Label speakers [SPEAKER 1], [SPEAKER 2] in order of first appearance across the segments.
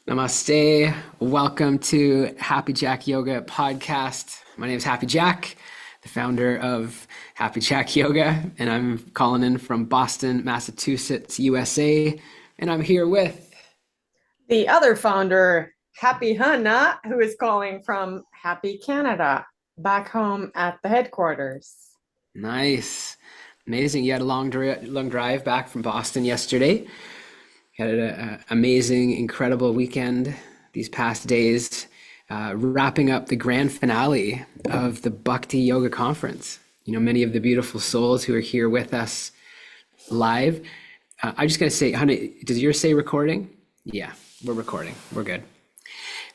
[SPEAKER 1] Namaste. Welcome to Happy Jack Yoga podcast. My name is Happy Jack, the founder of Happy Jack Yoga, and I'm calling in from Boston, Massachusetts, USA. And I'm here with
[SPEAKER 2] The other founder, Happy Hannah, who is calling from Happy Canada, back home at the headquarters.
[SPEAKER 1] nice, amazing. You had a long drive back from Boston yesterday. Had an amazing, incredible weekend these past days, wrapping up the grand finale of the Bhakti Yoga Conference. You know, many of the beautiful souls who are here with us live. I'm just going to say, honey, does yours say recording? Yeah, we're recording. We're good.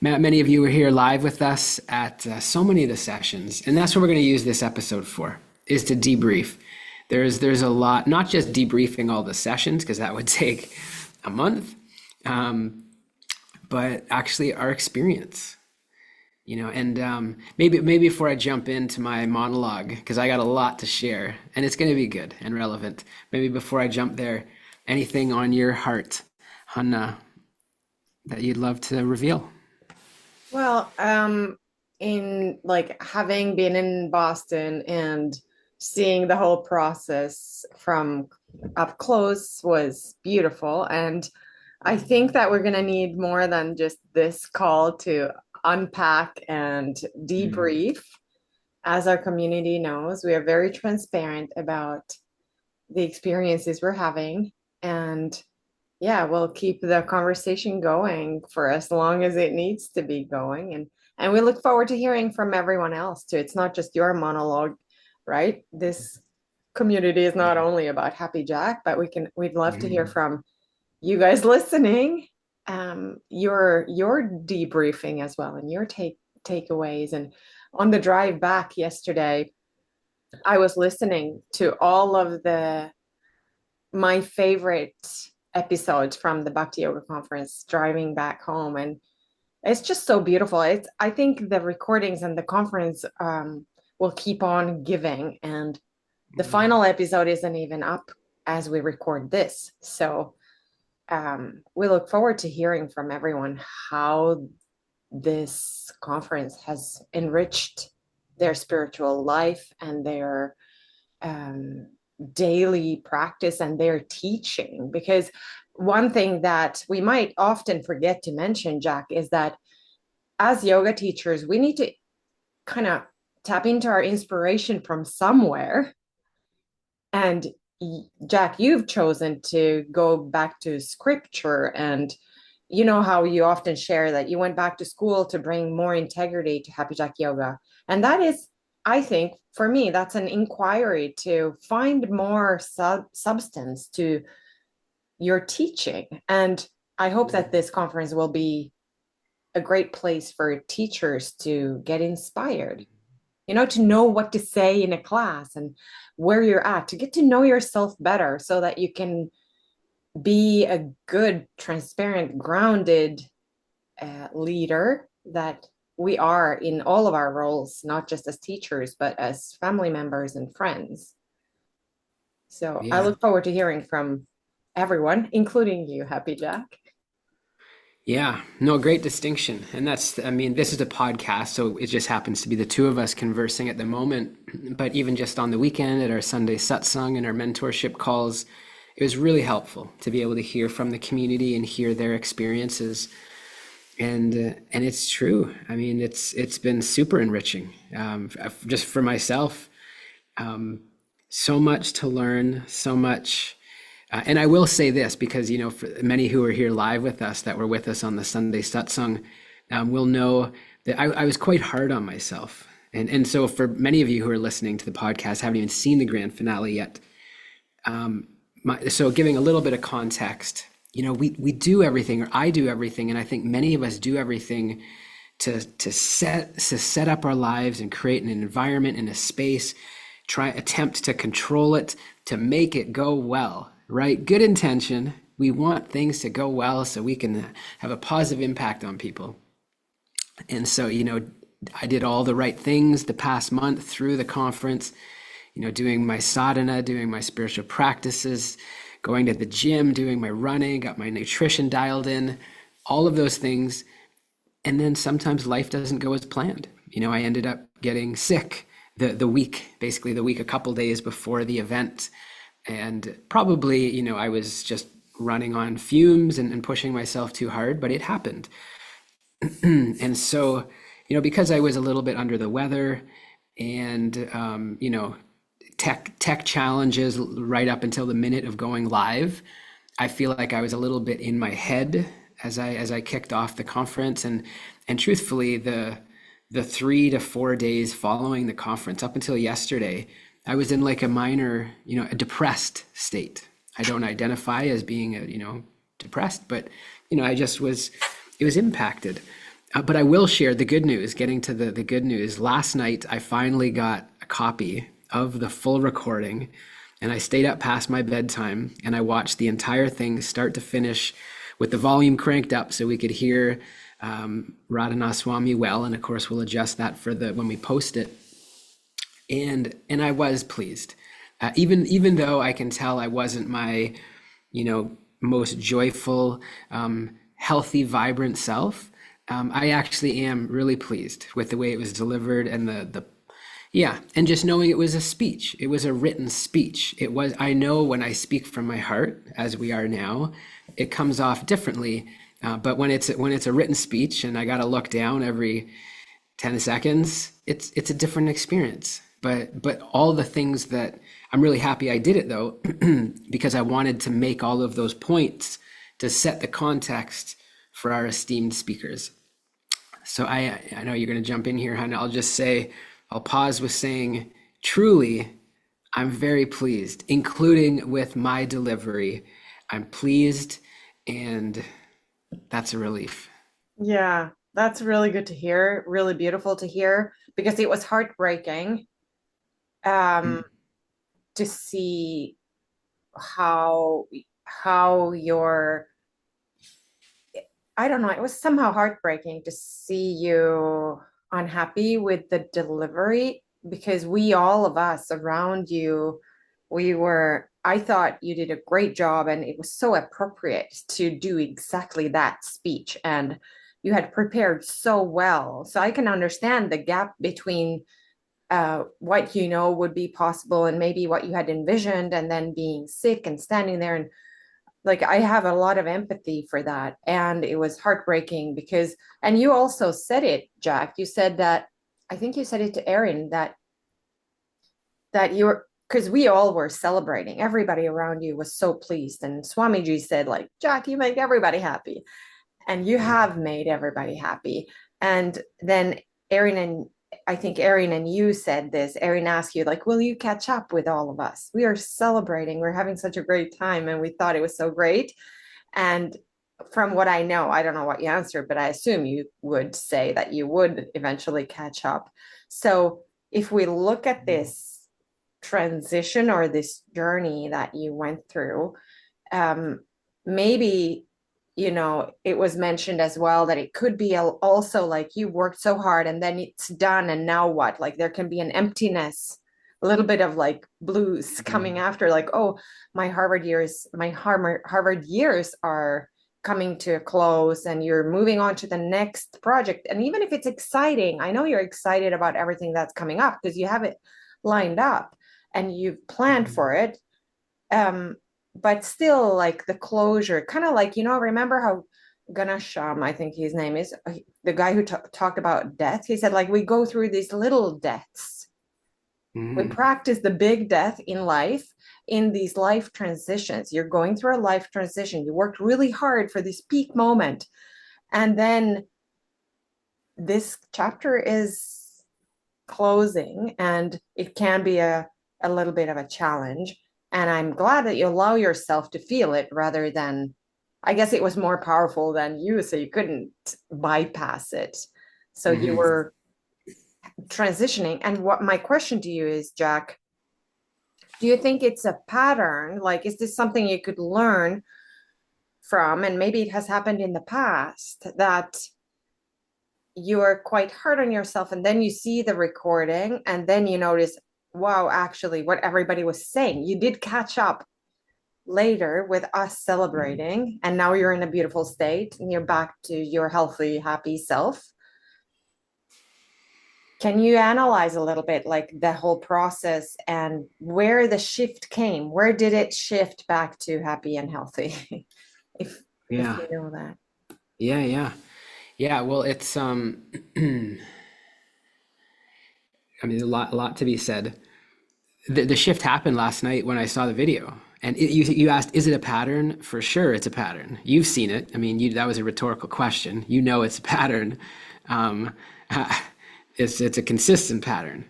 [SPEAKER 1] Many of you were here live with us at so many of the sessions, and that's what we're going to use this episode for, is to debrief. There's a lot, not just debriefing all the sessions, because that would take a month, but actually our experience, and maybe before I jump into my monologue, because I got a lot to share and it's going to be good and relevant. Maybe before I jump there, anything on your heart, Hanna, that you'd love to reveal?
[SPEAKER 2] Well, in like having been in Boston and seeing the whole process from up close was beautiful. And I think that we're going to need more than just this call to unpack and
[SPEAKER 1] Mm.
[SPEAKER 2] debrief. As our community knows, we are very transparent about the experiences we're having. And yeah, we'll keep the conversation going for as long as it needs to be going. And we look forward to hearing from everyone else too. It's not just your monologue, right? This community is not only about Happy Jack, but we'd love to hear
[SPEAKER 1] Mhm.
[SPEAKER 2] from you guys listening, your debriefing as well and your takeaways. And on the drive back yesterday, I was listening to all of the my favorite episodes from the Bhakti Yoga conference driving back home, and it's just so beautiful. It's I think the recordings and the conference will keep on giving, and the final episode isn't even up as we record this. So we look forward to hearing from everyone how this conference has enriched their spiritual life and their um, daily practice and their teaching. Because one thing that we might often forget to mention, Jack, is that as yoga teachers, we need to kind of tap into our inspiration from somewhere. And Jack, you've chosen to go back to scripture, and you know how you often share that you went back to school to bring more integrity to Happy Jack Yoga. And that is, I think, for me, that's an inquiry to find more substance to your teaching. And I hope that this conference will be a great place for teachers to get inspired, to know what to say in a class and where you're at, to get to know yourself better so that you can be a good, transparent, grounded leader that we are in all of our roles, not just as teachers, but as family members and friends. So I
[SPEAKER 1] Yeah.
[SPEAKER 2] look forward to hearing from everyone, including you, Happy Jack.
[SPEAKER 1] Yeah, no, great distinction. And I mean, this is a podcast, so it just happens to be the two of us conversing at the moment. But even just on the weekend at our Sunday satsang and our mentorship calls, it was really helpful to be able to hear from the community and hear their experiences. And it's true. I mean, it's been super enriching, just for myself. So much to learn, so much. And I will say this because, for many who are here live with us that were with us on the Sunday satsang, will know that I was quite hard on myself. And so for many of you who are listening to the podcast, haven't even seen the grand finale yet. So giving a little bit of context, we do everything, or I do everything, and I think many of us do everything to set up our lives and create an environment and a space, attempt to control it, to make it go well, right? Good intention. We want things to go well so we can have a positive impact on people. And so, I did all the right things the past month through the conference, doing my sadhana, doing my spiritual practices, going to the gym, doing my running, got my nutrition dialed in. all of those things. And then sometimes life doesn't go as planned. I ended up getting sick the week, basically the week, a couple days before the event. And probably, I was just running on fumes and pushing myself too hard, but it happened. And so, because I was a little bit under the weather and, tech challenges right up until the minute of going live, I feel like I was a little bit in my head as I kicked off the conference, and truthfully, the 3 to 4 days following the conference up until yesterday, I was in like a minor, a depressed state. I don't identify as being depressed, but I just was. It was impacted. But I will share the good news. Getting to the good news, last night I finally got a copy of the full recording, and I stayed up past my bedtime and I watched the entire thing start to finish with the volume cranked up so we could hear Radhana Swami well. And of course, we'll adjust that for when we post it. And I was pleased, even though I can tell I wasn't my, most joyful, healthy, vibrant self. I actually am really pleased with the way it was delivered and yeah, and just knowing it was a speech, it was a written speech. I know when I speak from my heart, as we are now, it comes off differently. But when it's a written speech and I got to look down every 10 seconds, it's a different experience. But all the things that I'm really happy I did it though, because I wanted to make all of those points to set the context for our esteemed speakers. So I know you're going to jump in here, Hannah. I'll pause with saying, truly, I'm very pleased, including with my delivery. I'm pleased, and that's a relief.
[SPEAKER 2] Yeah, that's really good to hear. Really beautiful to hear because it was heartbreaking
[SPEAKER 1] Mm.
[SPEAKER 2] um, to see how your I don't know, it was somehow heartbreaking to see you unhappy with the delivery because all of us around you, I thought you did a great job and it was so appropriate to do exactly that speech. And you had prepared so well. So I can understand the gap between what would be possible and maybe what you had envisioned and then being sick and standing there and like I have a lot of empathy for that. And it was heartbreaking because, and you also said it, Jack. You said that, I think you said it to Erin that you were, because we all were celebrating. Everybody around you was so pleased. And Swamiji said, like, Jack, you make everybody happy. And you have made everybody happy. And then Erin and I think Erin and you said this. Erin asked you, like, will you catch up with all of us? We are celebrating. We're having such a great time. And we thought it was so great. And from what I know, I don't know what you answered, but I assume you would say that you would eventually catch up. So if we look at this transition or this journey that you went through, maybe it was mentioned as well that it could be also like you worked so hard and then it's done and now what? Like there can be an emptiness, a little bit of like blues coming after, like, oh, my Harvard years are coming to a close and you're moving on to the next project. And even if it's exciting, I know you're excited about everything that's coming up because you have it lined up and you've planned for it. But still like the closure, kind of like, remember how Ganesham, I think his name is, the guy who talked about death, he said, like, we go through these little deaths. We
[SPEAKER 1] Mm.
[SPEAKER 2] practice the big death in life, in these life transitions. You're going through a life transition. You worked really hard for this peak moment. And then this chapter is closing and it can be a little bit of a challenge. And I'm glad that you allow yourself to feel it rather than, I guess it was more powerful than you, so you couldn't bypass it. So you
[SPEAKER 1] Mhm.
[SPEAKER 2] were transitioning. And what my question to you is, Jack, do you think it's a pattern? Like, is this something you could learn from? And maybe it has happened in the past that you are quite hard on yourself and then you see the recording and then you notice, wow, actually what everybody was saying, you did catch up later with us celebrating, and now you're in a beautiful state and you're back to your healthy, happy self. Can you analyze a little bit like the whole process and where the shift came? Where did it shift back to happy and healthy? If
[SPEAKER 1] Yeah.
[SPEAKER 2] you know that.
[SPEAKER 1] Yeah, yeah. Yeah, well, it's I mean, a lot to be said. The shift happened last night when I saw the video. And you asked, is it a pattern? For sure, it's a pattern. You've seen it. I mean, that was a rhetorical question. You know it's a pattern. Um, it's a consistent pattern.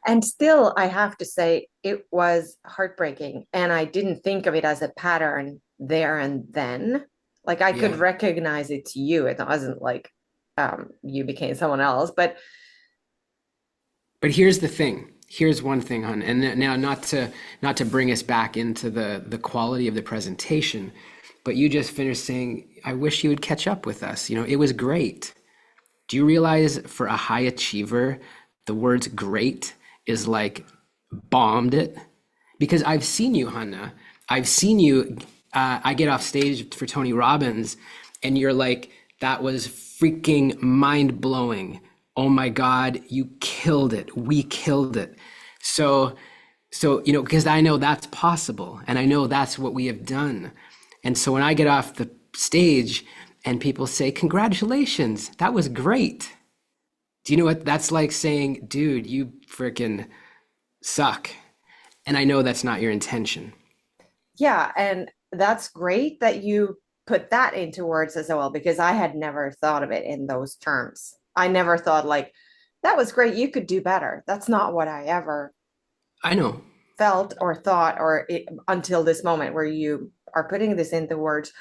[SPEAKER 2] And still, I have to say, it was heartbreaking. And I didn't think of it as a pattern there and then. Like I could
[SPEAKER 1] Yeah.
[SPEAKER 2] recognize it to you. It wasn't like you became someone else. But
[SPEAKER 1] But here's the thing. Here's one thing, hon. And now, not to bring us back into the quality of the presentation, but you just finished saying, I wish you would catch up with us. You know, it was great. Do you realize for a high achiever, the words great is like bombed it? Because I've seen you, Hanna. I've seen you. I get off stage for Tony Robbins, and you're like, that was freaking mind blowing. Oh my God, you killed it. We killed it. So, because I know that's possible, and I know that's what we have done. And so when I get off the stage and people say, congratulations, that was great. Do you know what that's like saying, dude, you freaking suck? And I know that's not your intention.
[SPEAKER 2] yeah, and that's great that you put that into words as well, because I had never thought of it in those terms. I never thought like, that was great, you could do better. That's not what I ever
[SPEAKER 1] I know.
[SPEAKER 2] felt or thought until this moment where you are putting this into words.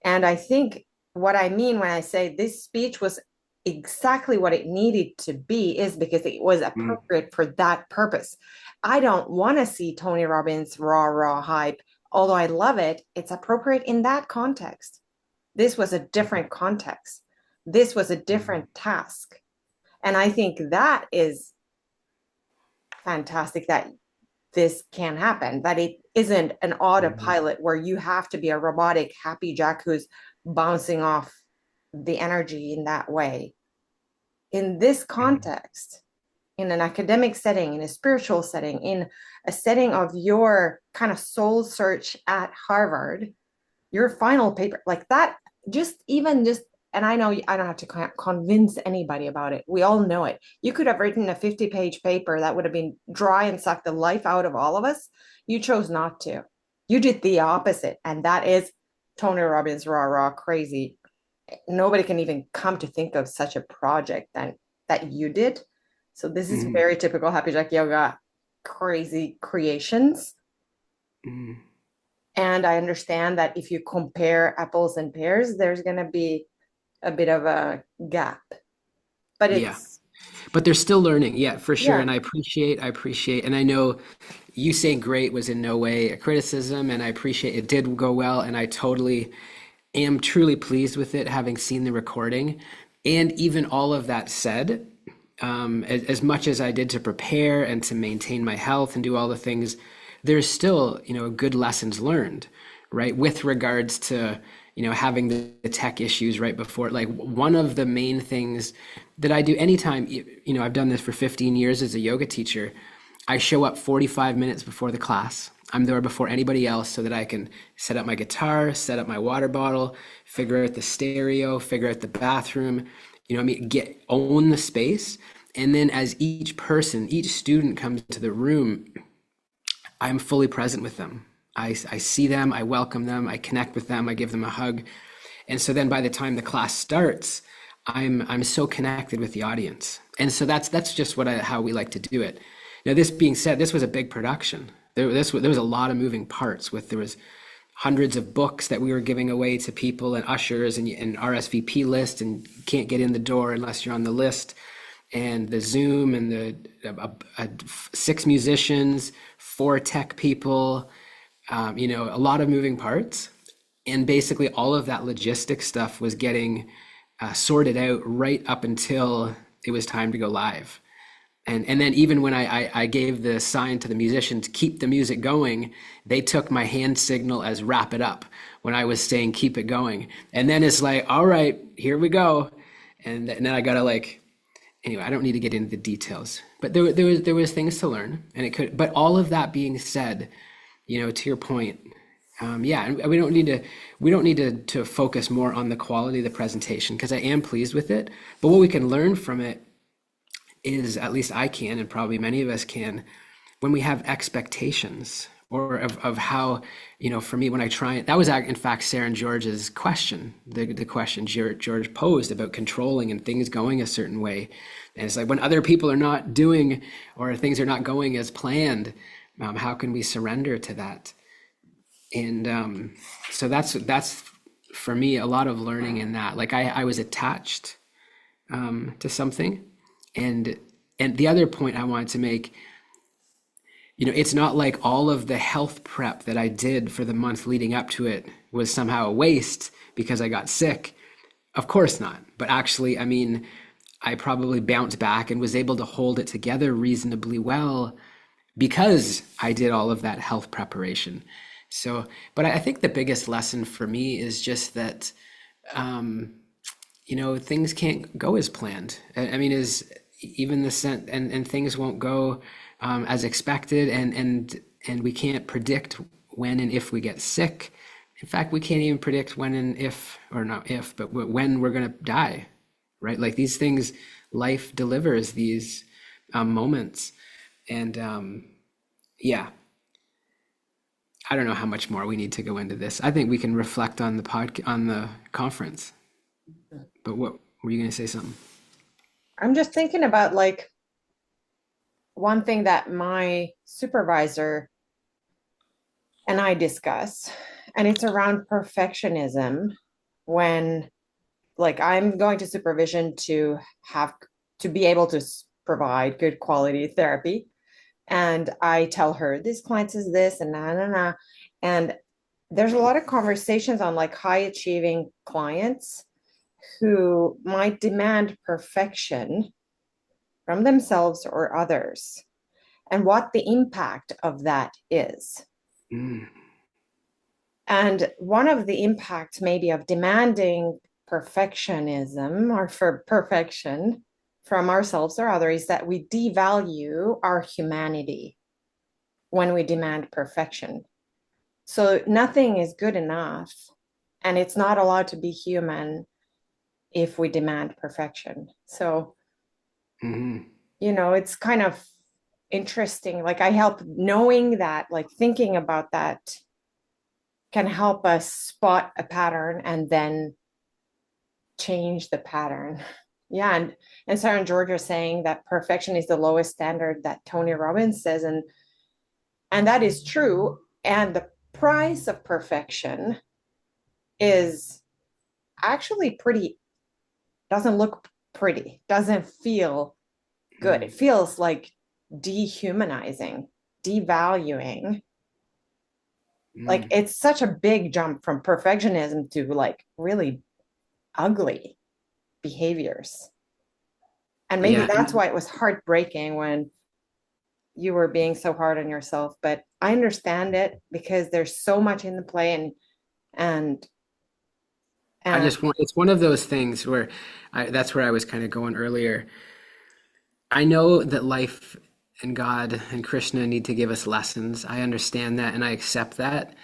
[SPEAKER 2] And I think what I mean when I say this speech was exactly what it needed to be is because it was
[SPEAKER 1] Mm,
[SPEAKER 2] appropriate for that purpose. I don't want to see Tony Robbins raw hype, although I love it. It's appropriate in that context. This was a different context. This was a different task. And I think that is fantastic that this can happen, that it isn't an
[SPEAKER 1] mhm,
[SPEAKER 2] autopilot where you have to be a robotic happy jack who's bouncing off the energy in that way. In this
[SPEAKER 1] mhm.
[SPEAKER 2] context, in an academic setting, in a spiritual setting, in a setting of your kind of soul search at Harvard, your final paper, like that, just, and I know I don't have to convince anybody about it. We all know it. You could have written a 50-page paper that would have been dry and sucked the life out of all of us. You chose not to. You did the opposite. And that is Tony Robbins, raw, crazy. Nobody can even come to think of such a project that you did. So this is
[SPEAKER 1] Mhm,
[SPEAKER 2] very typical Happy Jack Yoga crazy creations.
[SPEAKER 1] mhm.
[SPEAKER 2] And I understand that if you compare apples and pears, there's going to be a bit of a gap. But
[SPEAKER 1] Yeah,
[SPEAKER 2] it's,
[SPEAKER 1] but they're still learning. Yeah, for sure.
[SPEAKER 2] yeah,
[SPEAKER 1] And I appreciate, and I know you saying great was in no way a criticism, and I appreciate it did go well, and I totally am truly pleased with it, having seen the recording. And even all of that said, as much as I did to prepare and to maintain my health and do all the things, there's still, good lessons learned, right? With regards to, having the tech issues right before, like one of the main things that I do anytime, I've done this for 15 years as a yoga teacher. I show up 45 minutes before the class. I'm there before anybody else so that I can set up my guitar, set up my water bottle, figure out the stereo, figure out the bathroom, own the space. And then as each person, each student comes to the room, I'm fully present with them. I see them, I welcome them, I connect with them, I give them a hug. And so then by the time the class starts, I'm so connected with the audience. And so that's just how we like to do it. Now, this being said, this was a big production. There was a lot of moving parts. There was hundreds of books that we were giving away to people and ushers and RSVP list, and you can't get in the door unless you're on the list. And the Zoom and the 6 musicians, 4 tech people, a lot of moving parts. And basically all of that logistic stuff was getting sorted out right up until it was time to go live. And then even when I gave the sign to the musicians, keep the music going, they took my hand signal as wrap it up when I was saying keep it going. And then it's like, all right, here we go. And then I gotta like, anyway, I don't need to get into the details, but there was things to learn, and it could. But all of that being said, to your point, yeah, and we don't need to focus more on the quality of the presentation because I am pleased with it. But what we can learn from it is, at least I can, and probably many of us can, when we have expectations or of how, for me, when I try it, that was in fact Sarah and George's question, the question George posed about controlling and things going a certain way. And it's like when other people are not doing or things are not going as planned, how can we surrender to that? And so that's for me a lot of learning in that. Like I was attached to something, and the other point I wanted to make, it's not like all of the health prep that I did for the month leading up to it was somehow a waste because I got sick. Of course not. But actually, I mean, I probably bounced back and was able to hold it together reasonably well because I did all of that health preparation. So, but I think the biggest lesson for me is just that, things can't go as planned. I mean, is even the sense, and things won't go as expected, and we can't predict when and if we get sick. In fact, we can't even predict when and if, or not if, but when we're going to die, right? Like these things, life delivers these moments, and yeah. I don't know how much more we need to go into this. I think we can reflect on the conference. But what were you going to say something?
[SPEAKER 2] I'm just thinking about like one thing that my supervisor and I discuss, and it's around perfectionism. When like I'm going to supervision to be able to provide good quality therapy, and I tell her this client says this and na na na, and there's a lot of conversations on like high achieving clients who might demand perfection from themselves or others, and what the impact of that is.
[SPEAKER 1] Mm,
[SPEAKER 2] And one of the impacts maybe of demanding perfectionism or for perfection from ourselves or others is that we devalue our humanity when we demand perfection. So nothing is good enough, and it's not allowed to be human if we demand perfection. So,
[SPEAKER 1] mhm.
[SPEAKER 2] it's kind of interesting. Like I help knowing that, like thinking about that can help us spot a pattern and then change the pattern. Yeah, and Sarah and George are saying that perfection is the lowest standard that Tony Robbins says, and that is true. And the price of perfection is actually pretty, doesn't look pretty, doesn't feel good. It feels like dehumanizing, devaluing. Like it's such a big jump from perfectionism to like really ugly behaviors. And maybe
[SPEAKER 1] Yeah,
[SPEAKER 2] that's why it was heartbreaking when you were being so hard on yourself. But I understand it because there's so much in the play, and
[SPEAKER 1] I
[SPEAKER 2] and
[SPEAKER 1] just want, it's one of those things where that's where I was kind of going earlier. I know that life and God and Krishna need to give us lessons. I understand that and I accept that.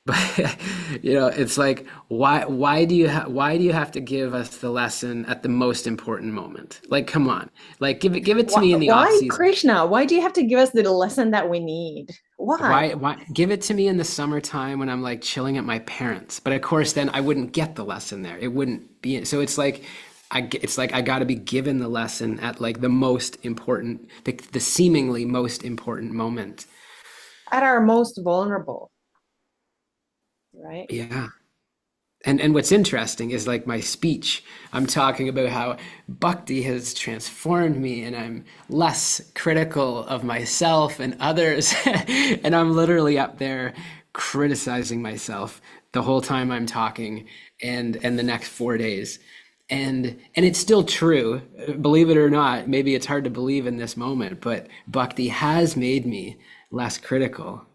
[SPEAKER 1] But it's like why do you have to give us the lesson at the most important moment? Like, come on. Like give it to me in the off
[SPEAKER 2] why
[SPEAKER 1] season.
[SPEAKER 2] Krishna? Why do you have to give us the lesson that we need? Why?
[SPEAKER 1] Why give it to me in the summertime when I'm like chilling at my parents? But of course, then I wouldn't get the lesson there. It wouldn't be. So it's like I got to be given the lesson at like the most important, the seemingly most important moment.
[SPEAKER 2] At our most vulnerable, right?
[SPEAKER 1] Yeah. And what's interesting is like my speech, I'm talking about how Bhakti has transformed me and I'm less critical of myself and others. And I'm literally up there criticizing myself the whole time I'm talking and the next 4 days. And it's still true, believe it or not. Maybe it's hard to believe in this moment, but Bhakti has made me less critical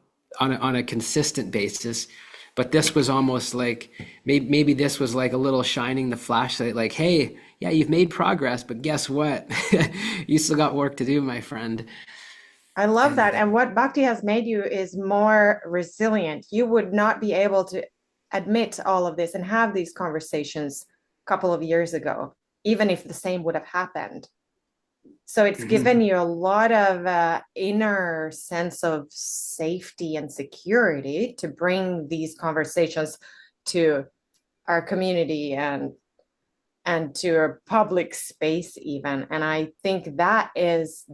[SPEAKER 1] on a consistent basis. But this was almost like maybe this was like a little shining the flashlight, like, hey, yeah, you've made progress, but guess what? You still got work to do, my friend.
[SPEAKER 2] I love
[SPEAKER 1] And
[SPEAKER 2] that. And what Bhakti has made you is more resilient. You would not be able to admit all of this and have these conversations a couple of years ago, even if the same would have happened. So it's given
[SPEAKER 1] mhm.
[SPEAKER 2] you a lot of inner sense of safety and security to bring these conversations to our community and to a public space even. And I think that is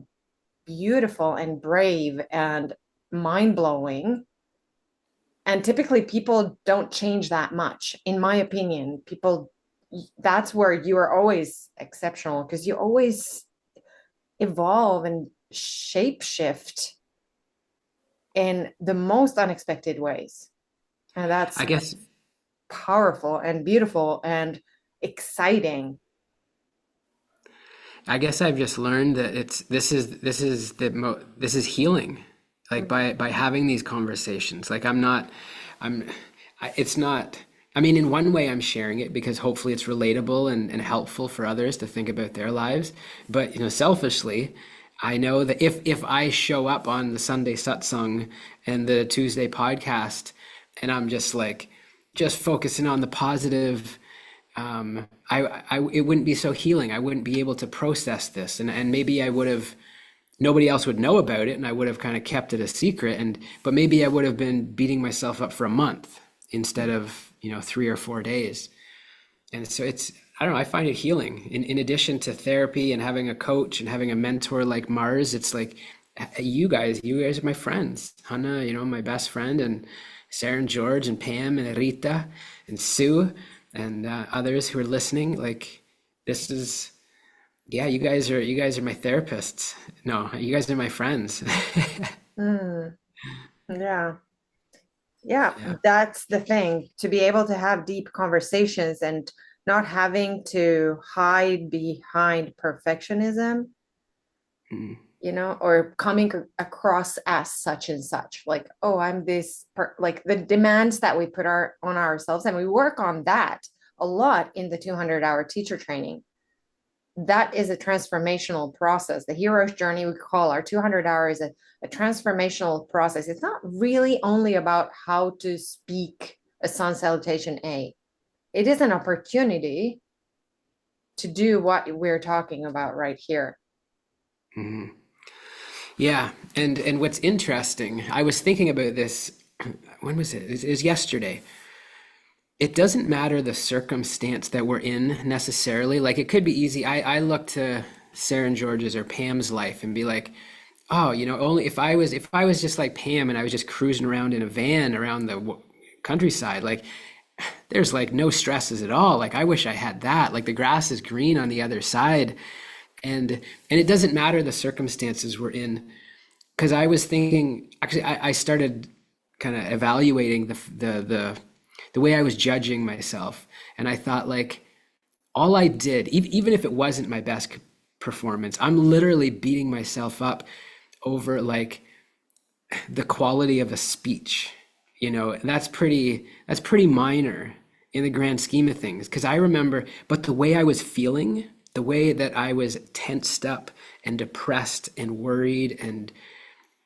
[SPEAKER 2] beautiful and brave and mind-blowing. And typically people don't change that much, in my opinion. People, that's where you are always exceptional because you always evolve and shape shift in the most unexpected ways. And that's
[SPEAKER 1] I guess
[SPEAKER 2] powerful and beautiful and exciting.
[SPEAKER 1] I guess I've just learned that this is healing, like by having these conversations. Like it's not. I mean, in one way, I'm sharing it because hopefully it's relatable and helpful for others to think about their lives. But selfishly, I know that if I show up on the Sunday satsang and the Tuesday podcast, and I'm just like just focusing on the positive, it wouldn't be so healing. I wouldn't be able to process this, and maybe I would have. Nobody else would know about it, and I would have kind of kept it a secret. But maybe I would have been beating myself up for a month instead of 3 or 4 days. And so I don't know. I find it healing. In addition to therapy and having a coach and having a mentor like Mars, it's like you guys are my friends. Hannah, my best friend, and Sarah and George and Pam and Rita and Sue and others who are listening. Like this is, yeah, you guys are my therapists. No, you guys are my friends.
[SPEAKER 2] Mm, yeah. Yeah,
[SPEAKER 1] Yeah.
[SPEAKER 2] that's the thing, to be able to have deep conversations and not having to hide behind perfectionism,
[SPEAKER 1] Mm.
[SPEAKER 2] or coming across as such and such, like, oh, I'm this like the demands that we put on ourselves, and we work on that a lot in the 200-hour teacher training. That is a transformational process. The hero's journey, we call our 200 hours a transformational process. It's not really only about how to speak a sun salutation A. It is an opportunity to do what we're talking about right here.
[SPEAKER 1] Mhm. Yeah, and what's interesting, I was thinking about this. When was it? It was yesterday. It doesn't matter the circumstance that we're in necessarily. Like it could be easy. I look to Sarah and George's or Pam's life and be like, oh, only if I was just like Pam and I was just cruising around in a van around the countryside, like there's like no stresses at all. Like I wish I had that. Like the grass is green on the other side, and it doesn't matter the circumstances we're in. Because I was thinking, actually, I started kind of evaluating the way I was judging myself, and I thought like all I did, even if it wasn't my best performance, I'm literally beating myself up over like the quality of a speech. And that's pretty minor in the grand scheme of things. Because I remember, but the way I was feeling, the way that I was tensed up and depressed and worried, and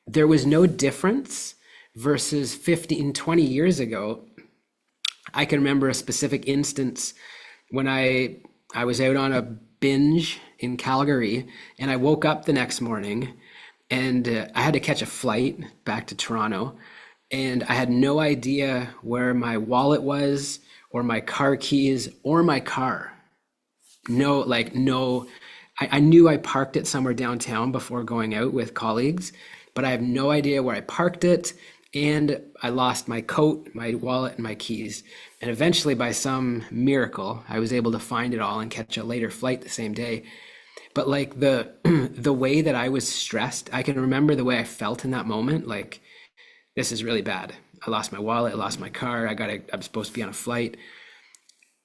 [SPEAKER 1] there was no difference versus 15, 20 years ago. I can remember a specific instance when I was out on a binge in Calgary, and I woke up the next morning, and I had to catch a flight back to Toronto, and I had no idea where my wallet was or my car keys or my car. No, like no, I knew I parked it somewhere downtown before going out with colleagues, but I have no idea where I parked it. And I lost my coat, my wallet, and my keys. And eventually, by some miracle, I was able to find it all and catch a later flight the same day. But like the way that I was stressed, I can remember the way I felt in that moment. Like this is really bad. I lost my wallet, I lost my car. I'm supposed to be on a flight.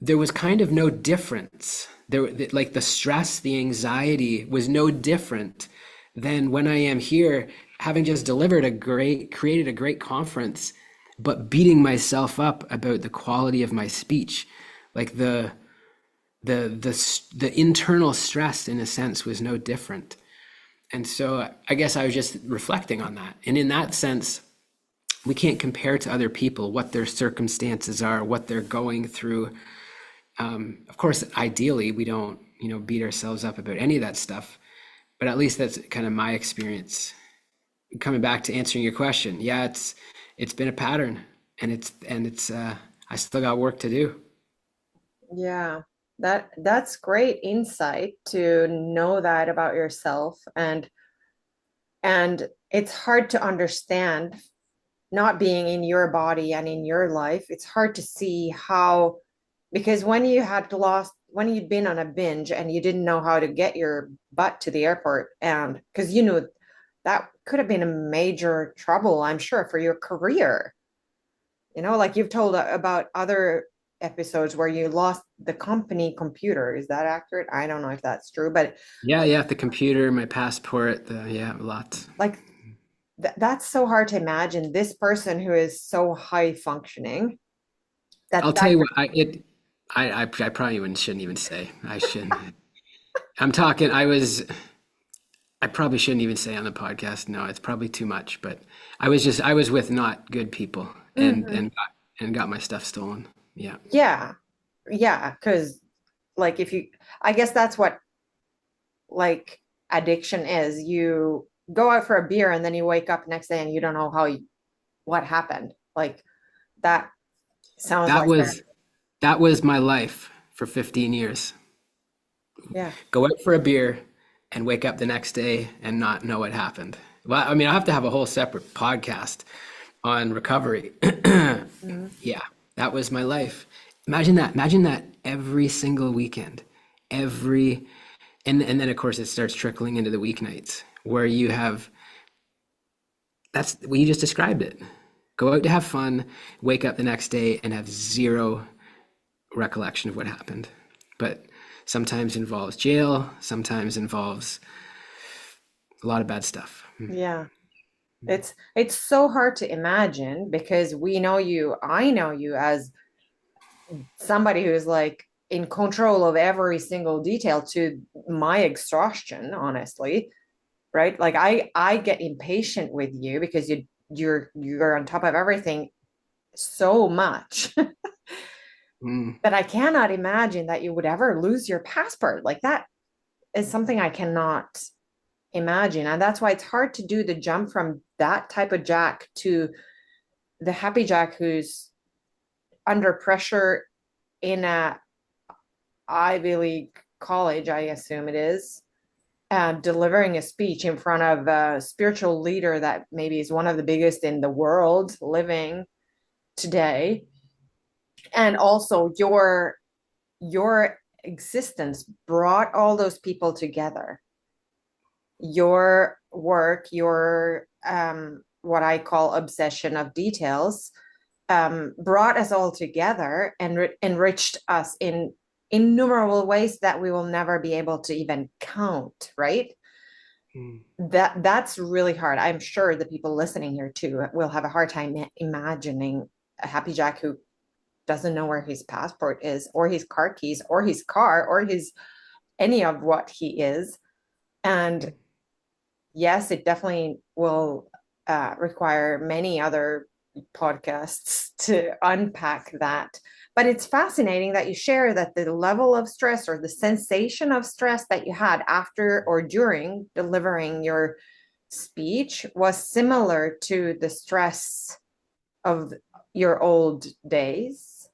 [SPEAKER 1] there was kind of no difference. Like the stress, the anxiety was no different than when I am here, having just created a great conference, but beating myself up about the quality of my speech. Like the internal stress, in a sense, was no different. And so I guess I was just reflecting on that. And in that sense, we can't compare to other people what their circumstances are, what they're going through. Of course, ideally, we don't, beat ourselves up about any of that stuff. But at least that's kind of my experience. Coming back to answering your question, yeah, it's been a pattern, and it's I still got work to do.
[SPEAKER 2] Yeah, that's great insight to know that about yourself. And it's hard to understand not being in your body and in your life. It's hard to see how, because when you'd been on a binge and you didn't know how to get your butt to the airport, and because you knew that could have been a major trouble, I'm sure, for your career. Like you've told about other episodes where you lost the company computer. Is that accurate? I don't know if that's true, but
[SPEAKER 1] Yeah, yeah, the computer, my passport, yeah, lots.
[SPEAKER 2] like that's so hard to imagine this person who is so high functioning
[SPEAKER 1] I'll tell
[SPEAKER 2] that
[SPEAKER 1] you what, I probably shouldn't even say. I shouldn't. I'm talking. I probably shouldn't even say on the podcast. No, it's probably too much. But I was with not good people,
[SPEAKER 2] Mhm.
[SPEAKER 1] and got my stuff stolen. Yeah.
[SPEAKER 2] Yeah, yeah, because like if you, I guess that's what like addiction is. You go out for a beer and then you wake up next day and you don't know what happened. Like that sounds
[SPEAKER 1] That
[SPEAKER 2] like that.
[SPEAKER 1] was that was my life for 15 years.
[SPEAKER 2] Yeah.
[SPEAKER 1] Go out for a beer and wake up the next day and not know what happened. Well, I mean, I have to have a whole separate podcast on recovery.
[SPEAKER 2] Mhm.
[SPEAKER 1] Yeah, that was my life. Imagine that. Imagine that every single weekend, every, and then of course it starts trickling into the weeknights where you have, that's well, you just described it. Go out to have fun, wake up the next day and have zero recollection of what happened. But sometimes involves jail, sometimes involves a lot of bad stuff.
[SPEAKER 2] Yeah. It's so hard to imagine because I know you as somebody who is like in control of every single detail to my exhaustion, honestly, right? Like I get impatient with you because you're on top of everything so much
[SPEAKER 1] Mm,
[SPEAKER 2] that I cannot imagine that you would ever lose your passport. Like that is something I cannot imagine. And that's why it's hard to do the jump from that type of Jack to the happy Jack who's under pressure in a Ivy League college, I assume it is, delivering a speech in front of a spiritual leader that maybe is one of the biggest in the world living today. And also your existence brought all those people together. Your work, your what I call obsession of details, brought us all together and enriched us in innumerable ways that we will never be able to even count, right?
[SPEAKER 1] mm,
[SPEAKER 2] That's really hard. I'm sure the people listening here too will have a hard time imagining a happy Jack who doesn't know where his passport is or his car keys or his car or his any of what he is. And yes, it definitely will require many other podcasts to unpack that. But it's fascinating that you share that the level of stress or the sensation of stress that you had after or during delivering your speech was similar to the stress of your old days,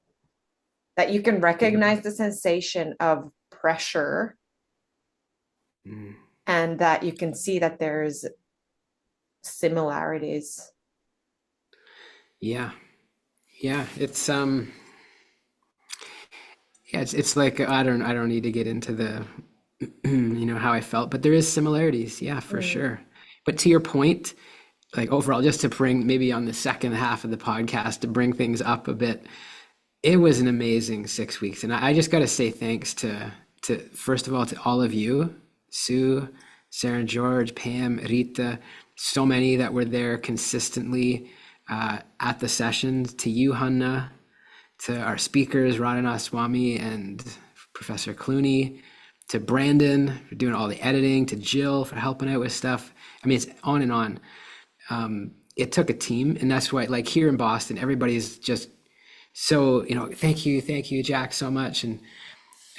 [SPEAKER 2] that you can
[SPEAKER 1] yeah.
[SPEAKER 2] recognize the sensation of pressure
[SPEAKER 1] Mm,
[SPEAKER 2] and that you can see that there's similarities.
[SPEAKER 1] yeah. Yeah. Yeah, it's like I don't need to get into the how I felt, but there is similarities, yeah, for
[SPEAKER 2] Mm.
[SPEAKER 1] sure. But to your point, like overall, just to bring maybe on the second half of the podcast to bring things up a bit, it was an amazing 6 weeks, and I just got to say thanks to first of all to all of you, Sue, Sarah and George, Pam, Rita, so many that were there consistently at the sessions. To you, Hanna, to our speakers, Radhanath Swami and Professor Clooney, to Brandon for doing all the editing, to Jill for helping out with stuff. I mean, it's on and on. It took a team, and that's why, like here in Boston, everybody's just so, thank you, Jack, so much. And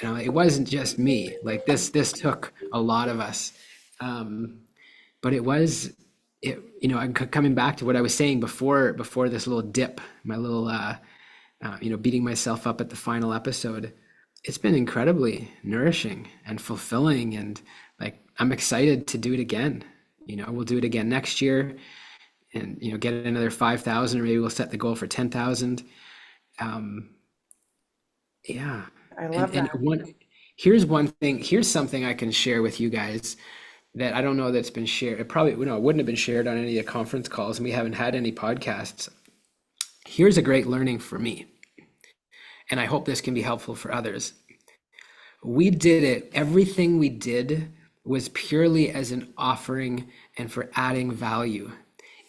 [SPEAKER 1] it wasn't just me. Like this took a lot of us. But it was it. I'm coming back to what I was saying before this little dip, my little beating myself up at the final episode. It's been incredibly nourishing and fulfilling, and like I'm excited to do it again. We'll do it again next year, and get another 5,000, or maybe we'll set the goal for 10,000. Yeah.
[SPEAKER 2] I love
[SPEAKER 1] And
[SPEAKER 2] that.
[SPEAKER 1] here's one thing, here's something I can share with you guys that I don't know that's been shared. It probably, no, it wouldn't have been shared on any of the conference calls, and we haven't had any podcasts. Here's a great learning for me, and I hope this can be helpful for others. We did it, everything we did was purely as an offering and for adding value,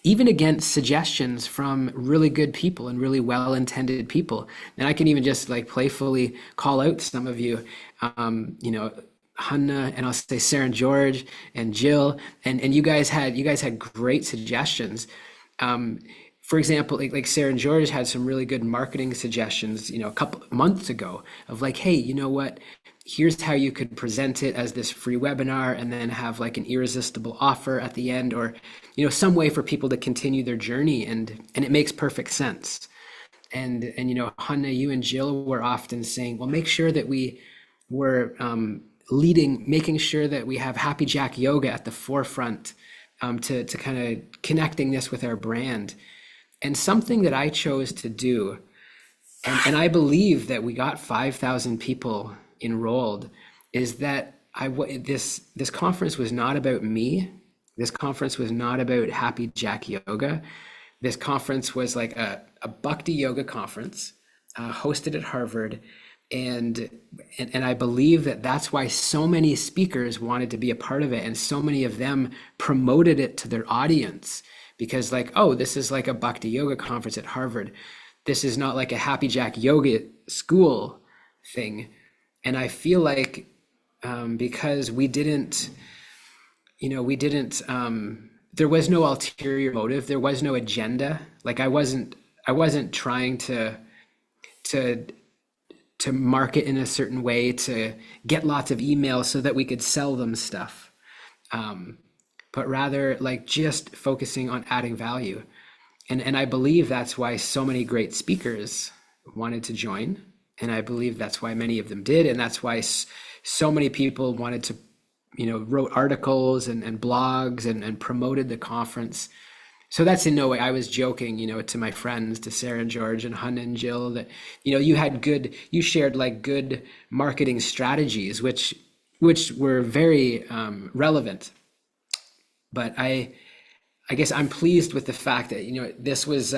[SPEAKER 1] even against suggestions from really good people and really well-intended people. And I can even just like playfully call out some of you, Hanna, and I'll say Sarah and George and Jill, and you guys had great suggestions. For example, like Sarah and George had some really good marketing suggestions, a couple months ago of like, hey, you know what? Here's how you could present it as this free webinar and then have like an irresistible offer at the end, or some way for people to continue their journey, and it makes perfect sense. And Hanna, you and Jill were often saying, well, make sure that we were making sure that we have Happy Jack Yoga at the forefront, to kind of connecting this with our brand. And something that I chose to do, and I believe that we got 5,000 people enrolled, is that this conference was not about me. This conference was not about Happy Jack Yoga. This conference was like a Bhakti yoga conference, hosted at Harvard. And I believe that that's why so many speakers wanted to be a part of it, and so many of them promoted it to their audience, because like, oh, this is like a Bhakti yoga conference at Harvard. This is not like a Happy Jack yoga school thing. And I feel like because we didn't, there was no ulterior motive. There was no agenda. Like I wasn't trying to market in a certain way to get lots of emails so that we could sell them stuff. But rather like just focusing on adding value. And I believe that's why so many great speakers wanted to join. And I believe that's why many of them did. And that's why so many people wanted to, wrote articles and blogs and promoted the conference. So that's in no way, I was joking, to my friends, to Sarah and George and Hun and Jill, that, you shared like good marketing strategies, which were very relevant. But I guess I'm pleased with the fact that, this was,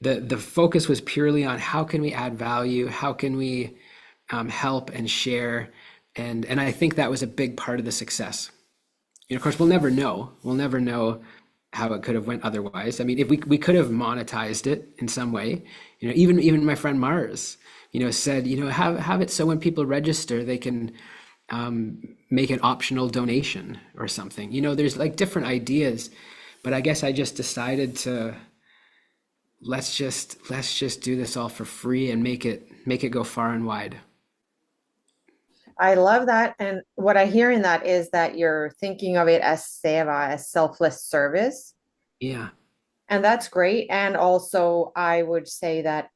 [SPEAKER 1] the focus was purely on how can we add value, how can we help and share, and I think that was a big part of the success. Of course, we'll never know. We'll never know how it could have went otherwise. I mean, if we could have monetized it in some way, even my friend Mars, said, have it so when people register, they can make an optional donation or something. There's like different ideas, but I guess I just decided to let's just do this all for free and make it go far and wide.
[SPEAKER 2] I love that. And what I hear in that is that you're thinking of it as seva, as selfless service.
[SPEAKER 1] Yeah.
[SPEAKER 2] And that's great. And also, I would say that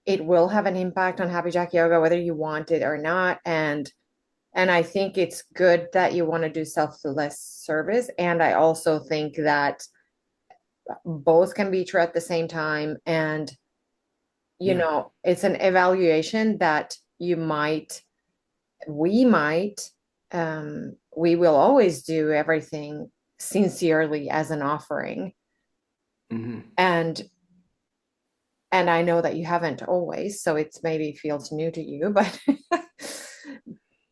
[SPEAKER 2] it will have an impact on Happy Jack Yoga, whether you want it or not. And I think it's good that you want to do selfless service. And I also think that both can be true at the same time. And,
[SPEAKER 1] Yeah.
[SPEAKER 2] it's an evaluation that we might, we will always do everything sincerely as an offering.
[SPEAKER 1] Hmm.
[SPEAKER 2] And And I know that you haven't always, so it's maybe feels new to you, but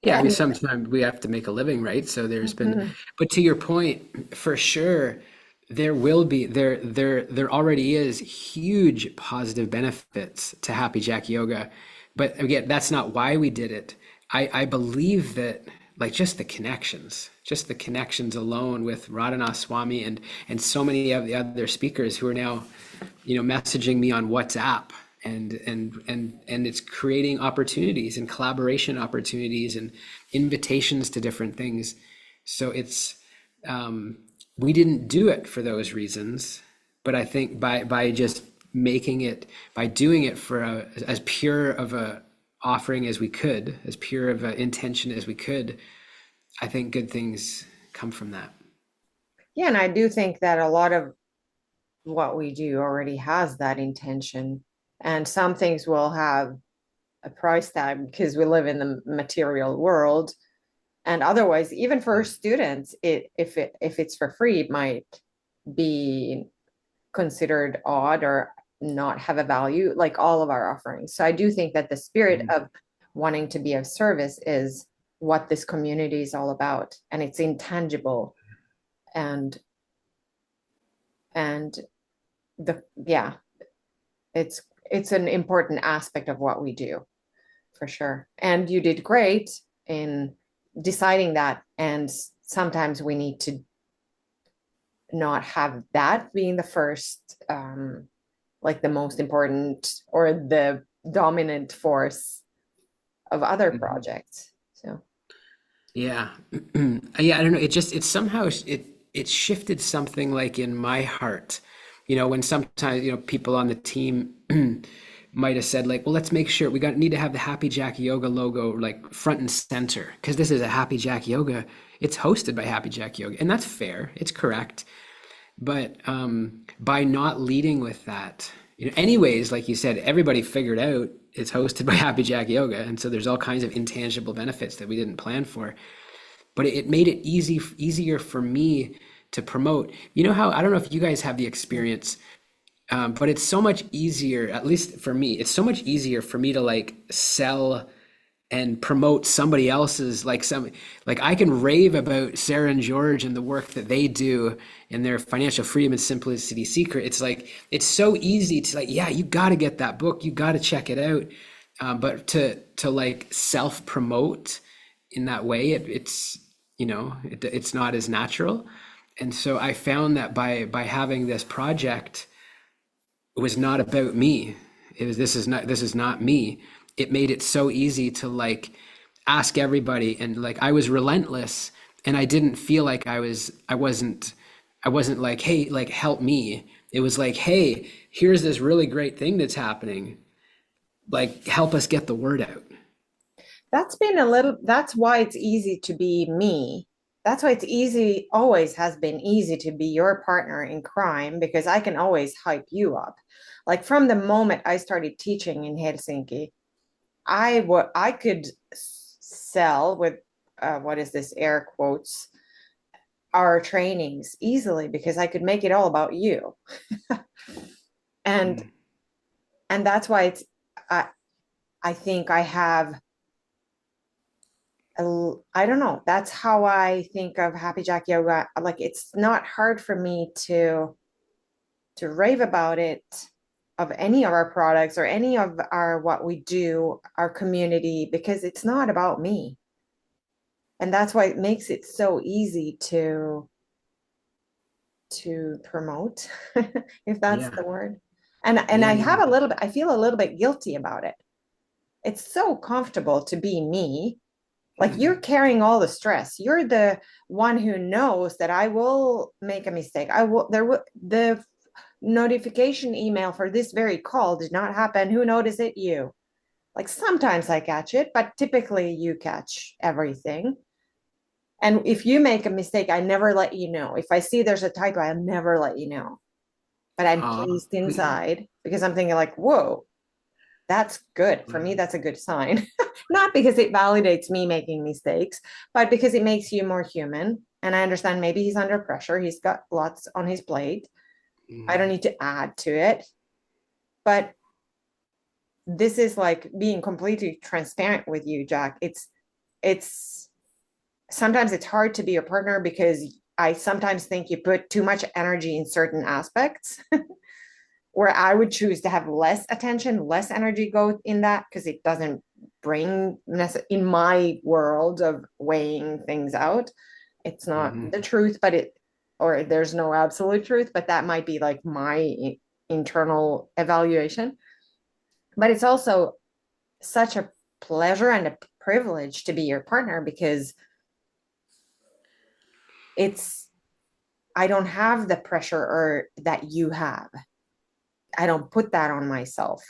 [SPEAKER 1] Yeah, I mean,
[SPEAKER 2] and
[SPEAKER 1] sometimes we have to make a living, right? So there's been,
[SPEAKER 2] mhm,
[SPEAKER 1] but to your point, for sure, there will be there already is huge positive benefits to Happy Jack Yoga. But again, that's not why we did it. I believe that like just the connections alone with Radhanath Swami and so many of the other speakers who are now, messaging me on WhatsApp and it's creating opportunities and collaboration opportunities and invitations to different things. So it's um, we didn't do it for those reasons, but I think by just making it by doing it for as pure of a offering as we could, as pure of an intention as we could, I think good things come from that.
[SPEAKER 2] yeah, and I do think that a lot of what we do already has that intention. And some things will have a price tag because we live in the material world. And otherwise, even for students, if it's for free, it might be considered odd or not have a value, like all of our offerings. So I do think that the spirit
[SPEAKER 1] Mhm.
[SPEAKER 2] of wanting to be of service is what this community is all about. And it's intangible and and the yeah, it's an important aspect of what we do for sure. And you did great in deciding that. And sometimes we need to not have that being the first, like the most important or the dominant force of other
[SPEAKER 1] Mhm.
[SPEAKER 2] projects. So,
[SPEAKER 1] Yeah. Yeah, I don't know. It somehow it shifted something like in my heart. When sometimes, people on the team might have said like, well, let's make sure we need to have the Happy Jack Yoga logo like front and center because this is a Happy Jack Yoga. It's hosted by Happy Jack Yoga, and that's fair. It's correct. But by not leading with that, anyways, like you said, everybody figured out it's hosted by Happy Jack Yoga, and so there's all kinds of intangible benefits that we didn't plan for. But it made it easier for me to promote. You know how I don't know if you guys have the experience, but it's so much easier, at least for me, it's so much easier for me to like sell and promote somebody else's like I can rave about Sarah and George and the work that they do in their financial freedom and simplicity secret. It's like it's so easy to like, yeah, you got to get that book, you got to check it out. But to like self promote in that way, it's not as natural. And so I found that by having this project, it was not about me. It was this is not me. It made it so easy to like ask everybody, and like I was relentless, and I didn't feel like I wasn't like, hey, like help me. It was like, hey, here's this really great thing that's happening. Like help us get the word out.
[SPEAKER 2] that's why it's easy to be me. That's why it's easy, always has been easy to be your partner in crime because I can always hype you up. Like from the moment I started teaching in Helsinki, I could sell with what is this air quotes our trainings easily because I could make it all about you. and
[SPEAKER 1] Mm.
[SPEAKER 2] and that's why it's I I think I have I don't know. That's how I think of Happy Jack Yoga. Like it's not hard for me to rave about it of any of our products or any of our what we do, our community, because it's not about me. And that's why it makes it so easy to promote, if that's
[SPEAKER 1] Yeah.
[SPEAKER 2] the word. And
[SPEAKER 1] Yeah.
[SPEAKER 2] I
[SPEAKER 1] No.
[SPEAKER 2] have a little bit, I feel a little bit guilty about it. It's so comfortable to be me. Like you're carrying all the stress. You're the one who knows that I will make a mistake. I will there will the notification email for this very call did not happen. Who noticed it? You. Like sometimes I catch it, but typically you catch everything. And if you make a mistake, I never let you know. If I see there's a typo, I'll never let you know. But I'm
[SPEAKER 1] Uh,
[SPEAKER 2] pleased inside because I'm thinking like, whoa, that's good. For me, that's a good sign. Not because it validates me making mistakes, but because it makes you more human. And I understand maybe he's under pressure. He's got lots on his plate. I don't
[SPEAKER 1] mm,
[SPEAKER 2] need to add to it. But this is like being completely transparent with you, Jack. It's sometimes it's hard to be a partner because I sometimes think you put too much energy in certain aspects where I would choose to have less attention, less energy go in that because it doesn't bring in my world of weighing things out. It's not
[SPEAKER 1] Hmm.
[SPEAKER 2] the truth, but or there's no absolute truth, but that might be like my internal evaluation. But it's also such a pleasure and a privilege to be your partner because it's, I don't have the pressure or that you have. I don't put that on myself.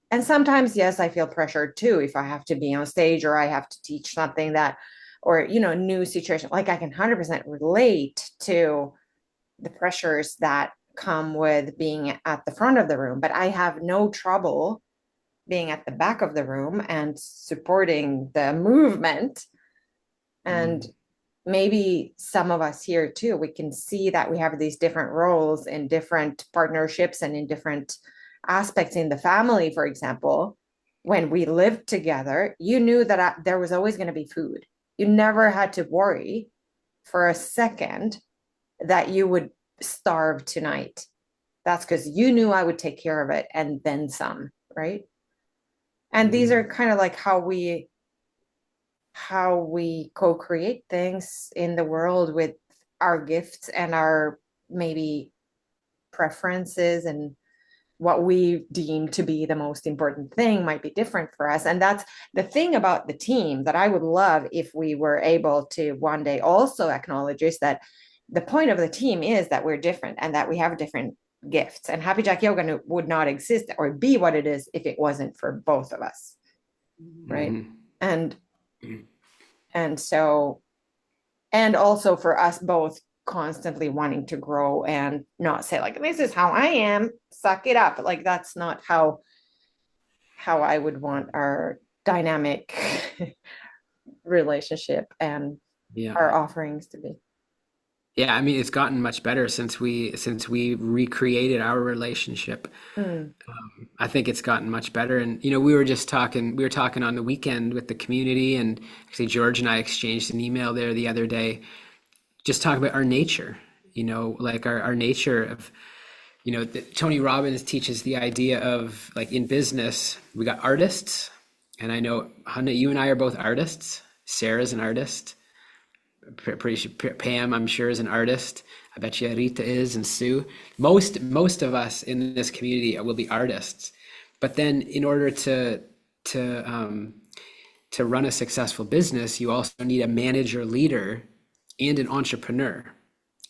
[SPEAKER 2] And sometimes, yes, I feel pressured too if I have to be on stage or I have to teach something that, or, new situation. Like I can 100% relate to the pressures that come with being at the front of the room, but I have no trouble being at the back of the room and supporting the movement. And
[SPEAKER 1] Hmm.
[SPEAKER 2] maybe some of us here too, we can see that we have these different roles in different partnerships and in different aspects in the family. For example, when we lived together, you knew that there was always going to be food. You never had to worry for a second that you would starve tonight. That's because you knew I would take care of it and then some, right? And these are
[SPEAKER 1] Hmm.
[SPEAKER 2] kind of like how we co-create things in the world with our gifts and our maybe preferences, and what we deem to be the most important thing might be different for us. And that's the thing about the team that I would love if we were able to one day also acknowledge is that the point of the team is that we're different and that we have different gifts, and Happy Jack Yoga would not exist or be what it is if it wasn't for both of us, right?
[SPEAKER 1] Hmm.
[SPEAKER 2] and and so, and also for us both constantly wanting to grow and not say like this is how I am, suck it up. Like that's not how I would want our dynamic relationship and
[SPEAKER 1] Yeah.
[SPEAKER 2] our offerings to be.
[SPEAKER 1] Yeah, I mean, it's gotten much better since we recreated our relationship.
[SPEAKER 2] Mm.
[SPEAKER 1] I think it's gotten much better. And we were talking on the weekend with the community, and actually George and I exchanged an email there the other day, just talking about our nature. Like our nature of, Tony Robbins teaches the idea of like in business, we got artists, and I know Hannah, you and I are both artists. Sarah's an artist. Pretty sure Pam, I'm sure, is an artist. I bet you Rita is, and Sue. Most of us in this community will be artists. But then, in order to um, to run a successful business, you also need a manager, leader, and an entrepreneur.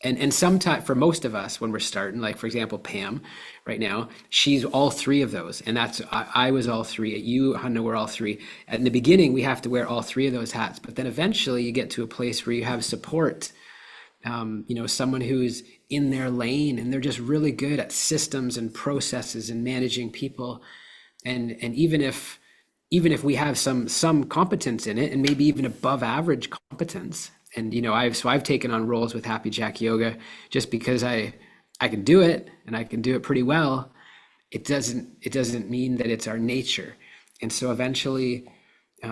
[SPEAKER 1] And sometimes for most of us when we're starting, like for example Pam right now, she's all three of those, and I was all three. You, Hannah, were all three. In the beginning we have to wear all three of those hats, but then eventually you get to a place where you have support, someone who's in their lane and they're just really good at systems and processes and managing people. And even if we have some competence in it, and maybe even above average competence, and I've taken on roles with Happy Jack Yoga just because I can do it and I can do it pretty well. It doesn't mean that it's our nature. And so eventually, I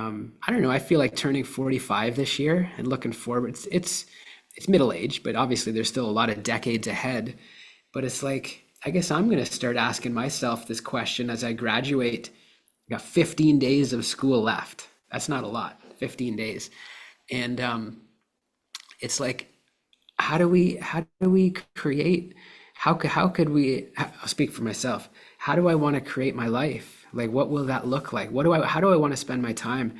[SPEAKER 1] don't know, I feel like turning 45 this year and looking forward. It's middle age, but obviously there's still a lot of decades ahead. But it's like, I guess I'm going to start asking myself this question as I graduate. I got 15 days of school left. That's not a lot, 15 days. And it's like, how do we create, how could we, I'll speak for myself. How do I want to create my life? Like, what will that look like? How do I want to spend my time?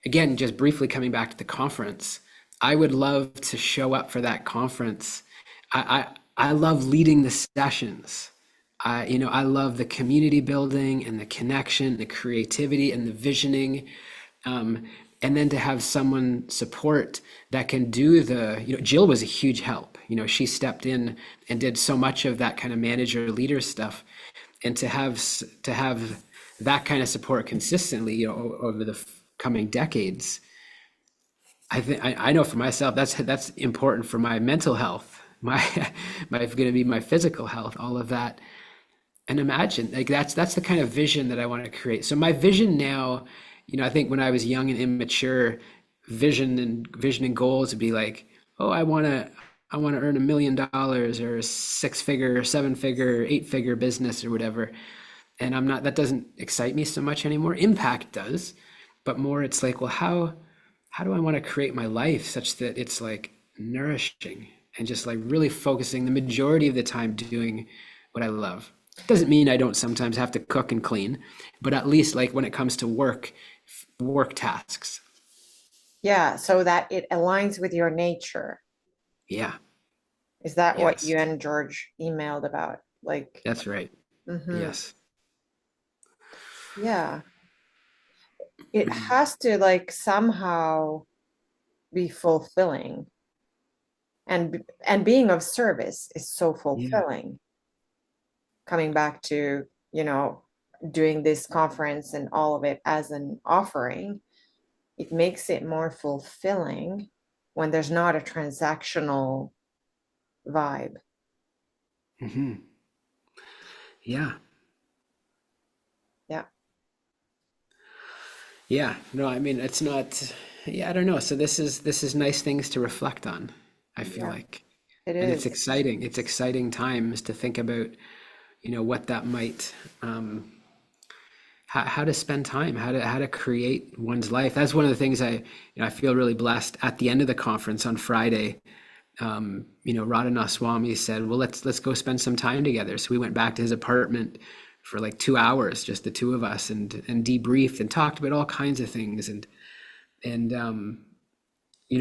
[SPEAKER 1] Again, just briefly coming back to the conference, I would love to show up for that conference. I love leading the sessions. I love the community building and the connection, the creativity and the visioning. Um, and then to have someone support that can do Jill was a huge help. She stepped in and did so much of that kind of manager leader stuff. And to have that kind of support consistently, over the coming decades, I think I know for myself that's important for my mental health, my going to be my physical health, all of that. And imagine, like that's the kind of vision that I want to create. So my vision now, I think when I was young and immature, vision and goals would be like, oh, I want to earn $1 million or a six-figure, seven-figure, eight-figure business or whatever. And I'm not, that doesn't excite me so much anymore. Impact does, but more it's like, well, how do I want to create my life such that it's like nourishing and just like really focusing the majority of the time doing what I love. Doesn't mean I don't sometimes have to cook and clean, but at least like when it comes to work tasks.
[SPEAKER 2] Yeah, so that it aligns with your nature.
[SPEAKER 1] Yeah.
[SPEAKER 2] Is that what
[SPEAKER 1] Yes.
[SPEAKER 2] you and George emailed about? Like,
[SPEAKER 1] That's right.
[SPEAKER 2] hmm
[SPEAKER 1] Yes.
[SPEAKER 2] yeah, it has to like somehow be fulfilling, and being of service is so
[SPEAKER 1] Yeah.
[SPEAKER 2] fulfilling. Coming back to, you know, doing this conference and all of it as an offering, it makes it more fulfilling when there's not a transactional vibe.
[SPEAKER 1] Hmm. Yeah.
[SPEAKER 2] Yeah,
[SPEAKER 1] Yeah. No, I mean, it's not, yeah, I don't know. So this is nice things to reflect on, I feel
[SPEAKER 2] yeah,
[SPEAKER 1] like.
[SPEAKER 2] it
[SPEAKER 1] And it's
[SPEAKER 2] is.
[SPEAKER 1] exciting. It's exciting times to think about, what that might, how to spend time, how to create one's life. That's one of the things I feel really blessed at the end of the conference on Friday. Radhanath Swami said, "Well, let's go spend some time together." So we went back to his apartment for like 2 hours, just the two of us, and debriefed and talked about all kinds of things. And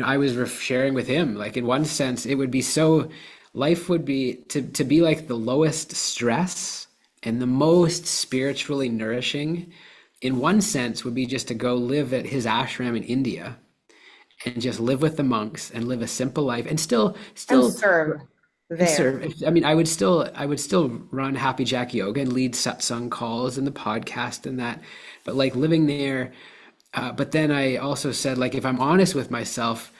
[SPEAKER 1] I was sharing with him, like in one sense, it would be so, life would be to be like the lowest stress and the most spiritually nourishing. In one sense, would be just to go live at his ashram in India and just live with the monks and live a simple life and still
[SPEAKER 2] And
[SPEAKER 1] still
[SPEAKER 2] serve
[SPEAKER 1] and
[SPEAKER 2] there.
[SPEAKER 1] serve. I mean, I would still run Happy Jack Yoga and lead satsang calls and the podcast and that, but like living there. But then I also said, like, if I'm honest with myself,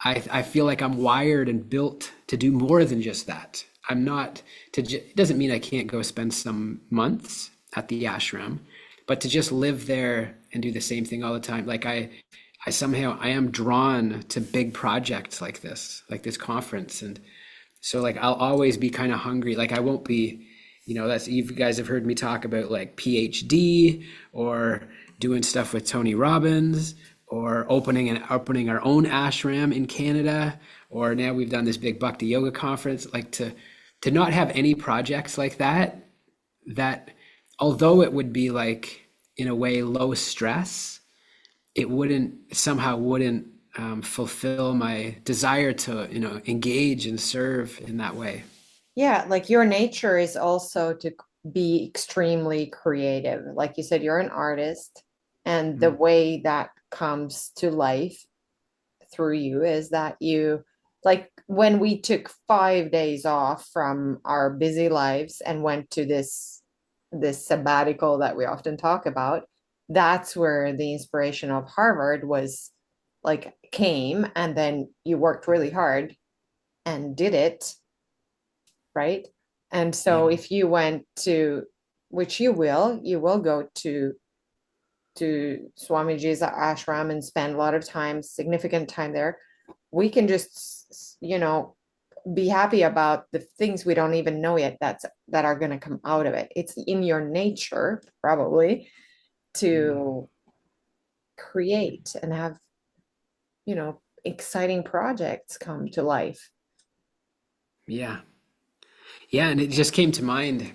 [SPEAKER 1] I feel like I'm wired and built to do more than just that. I'm not it doesn't mean I can't go spend some months at the ashram, but to just live there and do the same thing all the time. Like I somehow I am drawn to big projects like this conference. And so like I'll always be kind of hungry. Like I won't be, that's you guys have heard me talk about like PhD or doing stuff with Tony Robbins or opening our own ashram in Canada, or now we've done this big Bhakti yoga conference. Like to not have any projects like that although it would be like in a way low stress, it wouldn't fulfill my desire to engage and serve in that way.
[SPEAKER 2] Yeah, like your nature is also to be extremely creative. Like you said, you're an artist, and the
[SPEAKER 1] Mm.
[SPEAKER 2] way that comes to life through you is that you, like when we took 5 days off from our busy lives and went to this sabbatical that we often talk about, that's where the inspiration of Harvard was like came, and then you worked really hard and did it, right? And
[SPEAKER 1] Yeah.
[SPEAKER 2] so if you went to, which you will go to Swamiji's ashram and spend a lot of time, significant time there. We can just, be happy about the things we don't even know yet that are going to come out of it. It's in your nature, probably,
[SPEAKER 1] Mm.
[SPEAKER 2] to create and have, exciting projects come to life.
[SPEAKER 1] Yeah. Yeah, and it just came to mind.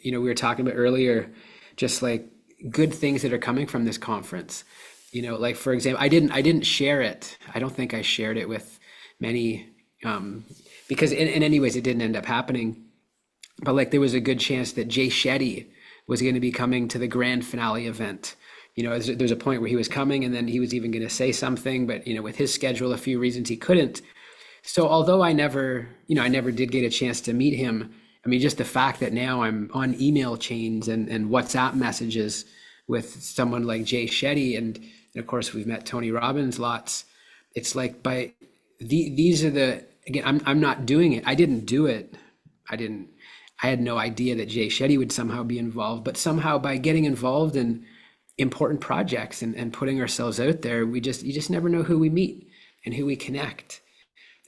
[SPEAKER 1] We were talking about earlier, just like good things that are coming from this conference. Like for example, I didn't share it. I don't think I shared it with many, because in any ways it didn't end up happening. But like there was a good chance that Jay Shetty was going to be coming to the grand finale event. There's a point where he was coming, and then he was even going to say something, but with his schedule, a few reasons he couldn't. So although I never did get a chance to meet him, I mean, just the fact that now I'm on email chains and WhatsApp messages with someone like Jay Shetty, and of course we've met Tony Robbins lots. It's like these are again, I'm not doing it. I didn't do it. I didn't. I had no idea that Jay Shetty would somehow be involved, but somehow by getting involved in important projects and putting ourselves out there, you just never know who we meet and who we connect.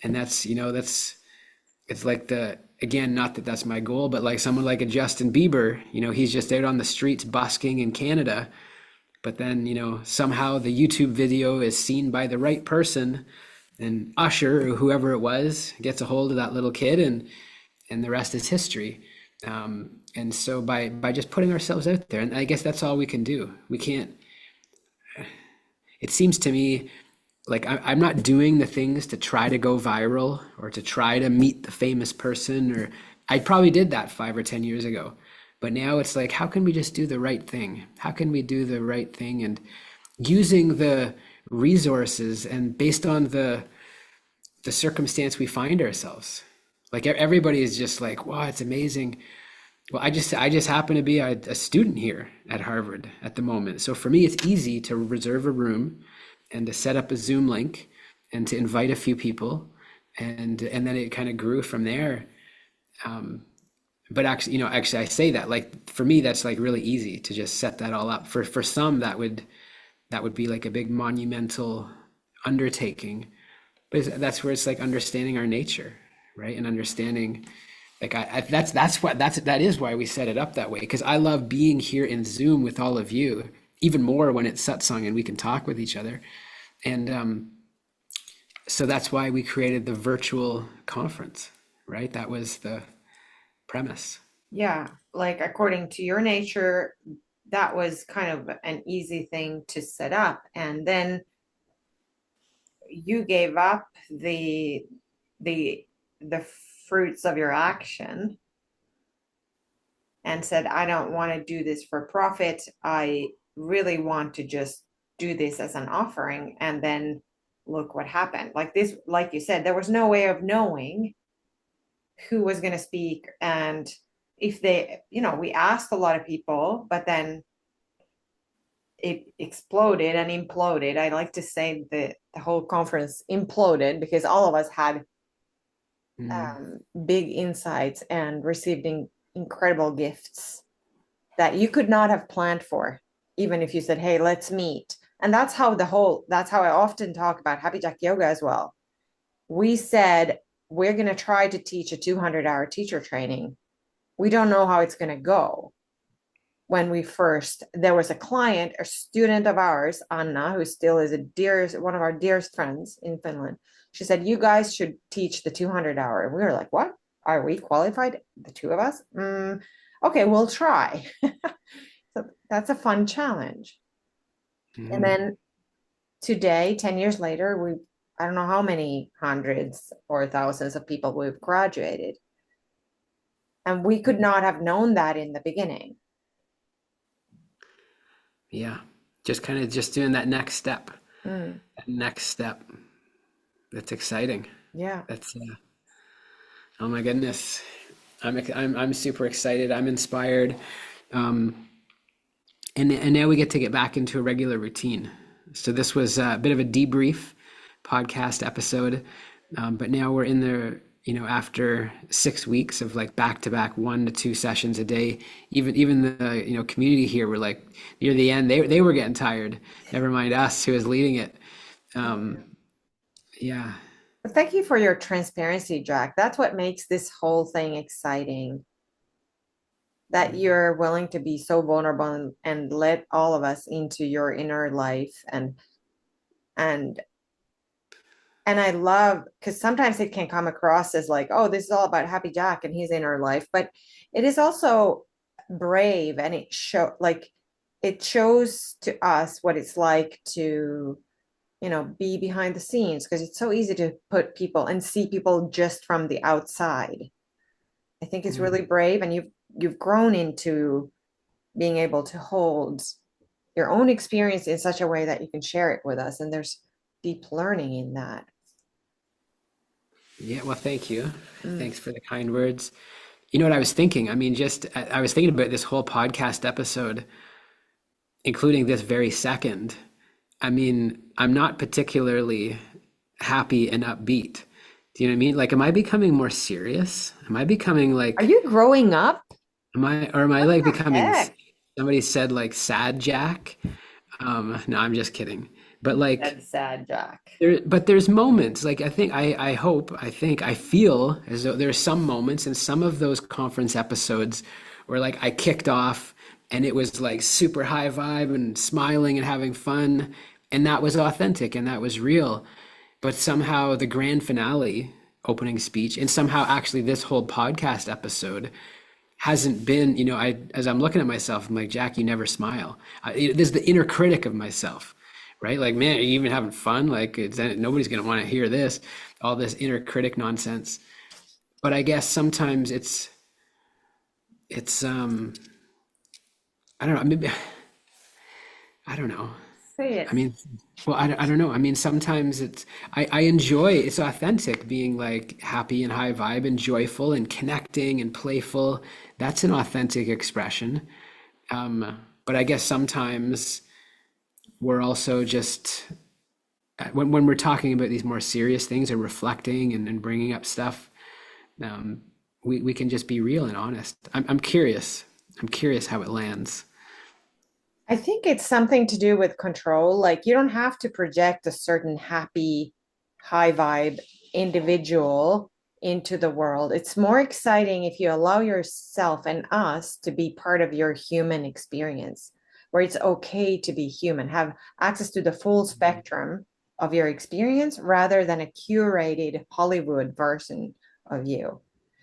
[SPEAKER 1] And that's, it's like again, not that that's my goal, but like someone like a Justin Bieber, he's just out on the streets busking in Canada. But then, somehow the YouTube video is seen by the right person, and Usher or whoever it was gets a hold of that little kid, and the rest is history. And so by just putting ourselves out there, and I guess that's all we can do. We can't, it seems to me like I'm not doing the things to try to go viral or to try to meet the famous person, or I probably did that 5 or 10 years ago. But now it's like, how can we just do the right thing? How can we do the right thing? And using the resources and based on the circumstance we find ourselves. Like everybody is just like, wow, it's amazing. Well, I just happen to be a student here at Harvard at the moment. So for me, it's easy to reserve a room and to set up a Zoom link and to invite a few people. And then it kind of grew from there. But actually, I say that like for me, that's like really easy to just set that all up. For some, that would be like a big monumental undertaking. But that's where it's like understanding our nature, right? And understanding, like that is why we set it up that way. Because I love being here in Zoom with all of you, even more when it's satsang and we can talk with each other. And so that's why we created the virtual conference, right? That was the premise.
[SPEAKER 2] Yeah, like according to your nature, that was kind of an easy thing to set up. And then you gave up the fruits of your action and said, I don't want to do this for profit. I really want to just do this as an offering. And then look what happened. Like this, like you said, there was no way of knowing who was going to speak. And if they, we asked a lot of people, but then it exploded and imploded. I like to say that the whole conference imploded because all of us had big insights and received incredible gifts that you could not have planned for, even if you said, hey, let's meet. And that's how I often talk about Happy Jack Yoga as well. We said, we're going to try to teach a 200-hour teacher training. We don't know how it's going to go. When there was a client, a student of ours, Anna, who still is one of our dearest friends in Finland. She said, you guys should teach the 200-hour. And we were like, what? Are we qualified? The two of us? Okay, we'll try. So that's a fun challenge.
[SPEAKER 1] Mm-hmm.
[SPEAKER 2] And then today, 10 years later, I don't know how many hundreds or thousands of people we've graduated. And we could not have known that in the beginning.
[SPEAKER 1] Yeah. Just kind of just doing that next step. That next step. That's exciting.
[SPEAKER 2] Yeah.
[SPEAKER 1] That's oh my goodness. I'm super excited. I'm inspired. And now we get to get back into a regular routine. So this was a bit of a debrief podcast episode. But now we're in the, after 6 weeks of like back-to-back 1 to 2 sessions a day, even the, community here were like near the end, they were getting tired. Never mind us who was leading it. Yeah.
[SPEAKER 2] Thank you for your transparency, Jack. That's what makes this whole thing exciting. That you're willing to be so vulnerable and let all of us into your inner life. And I love, because sometimes it can come across as like, oh, this is all about Happy Jack and his inner life, but it is also brave, and it shows to us what it's like to, be behind the scenes, because it's so easy to put people and see people just from the outside. I think it's really brave, and you've grown into being able to hold your own experience in such a way that you can share it with us, and there's deep learning in that.
[SPEAKER 1] Yeah, well, thank you. Thanks for the kind words. You know what I was thinking? I mean, I was thinking about this whole podcast episode, including this very second. I mean, I'm not particularly happy and upbeat. Do you know what I mean? Like, am I becoming more serious? Am I becoming
[SPEAKER 2] Are
[SPEAKER 1] like,
[SPEAKER 2] you growing up?
[SPEAKER 1] am I
[SPEAKER 2] What
[SPEAKER 1] like
[SPEAKER 2] the
[SPEAKER 1] becoming,
[SPEAKER 2] heck?
[SPEAKER 1] somebody said like sad Jack? No, I'm just kidding. But
[SPEAKER 2] You
[SPEAKER 1] like,
[SPEAKER 2] said sad Jack.
[SPEAKER 1] but there's moments like I hope, I think, I feel as though there's some moments in some of those conference episodes where like I kicked off and it was like super high vibe and smiling and having fun, and that was authentic and that was real. But somehow the grand finale, opening speech, and somehow actually this whole podcast episode hasn't been, as I'm looking at myself, I'm like, Jack, you never smile. This is the inner critic of myself, right? Like, man, are you even having fun? Like, nobody's going to want to hear this, all this inner critic nonsense. But I guess sometimes it's, I don't know. Maybe, I don't know.
[SPEAKER 2] Say
[SPEAKER 1] I
[SPEAKER 2] it.
[SPEAKER 1] mean, well, I don't know. I mean, sometimes I enjoy, it's authentic being like happy and high vibe and joyful and connecting and playful. That's an authentic expression. But I guess sometimes we're also just, when we're talking about these more serious things or reflecting and bringing up stuff, um, we can just be real and honest. I'm curious. I'm curious how it lands.
[SPEAKER 2] I think it's something to do with control. Like you don't have to project a certain happy, high vibe individual into the world. It's more exciting if you allow yourself and us to be part of your human experience, where it's okay to be human, have access to the full spectrum of your experience rather than a curated Hollywood version of you.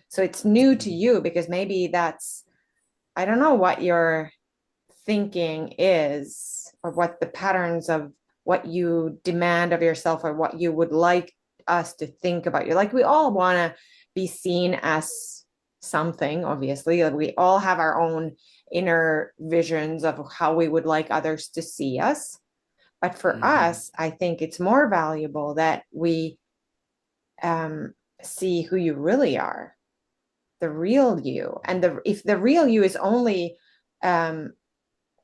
[SPEAKER 2] So it's new to you because maybe that's, I don't know what your thinking is, or what the patterns of what you demand of yourself, or what you would like us to think about you. Like we all want to be seen as something, obviously. Like we all have our own inner visions of how we would like others to see us. But for
[SPEAKER 1] Mhm.
[SPEAKER 2] us, I think it's more valuable that we um, see who you really are, the real you. And if the real you is only um,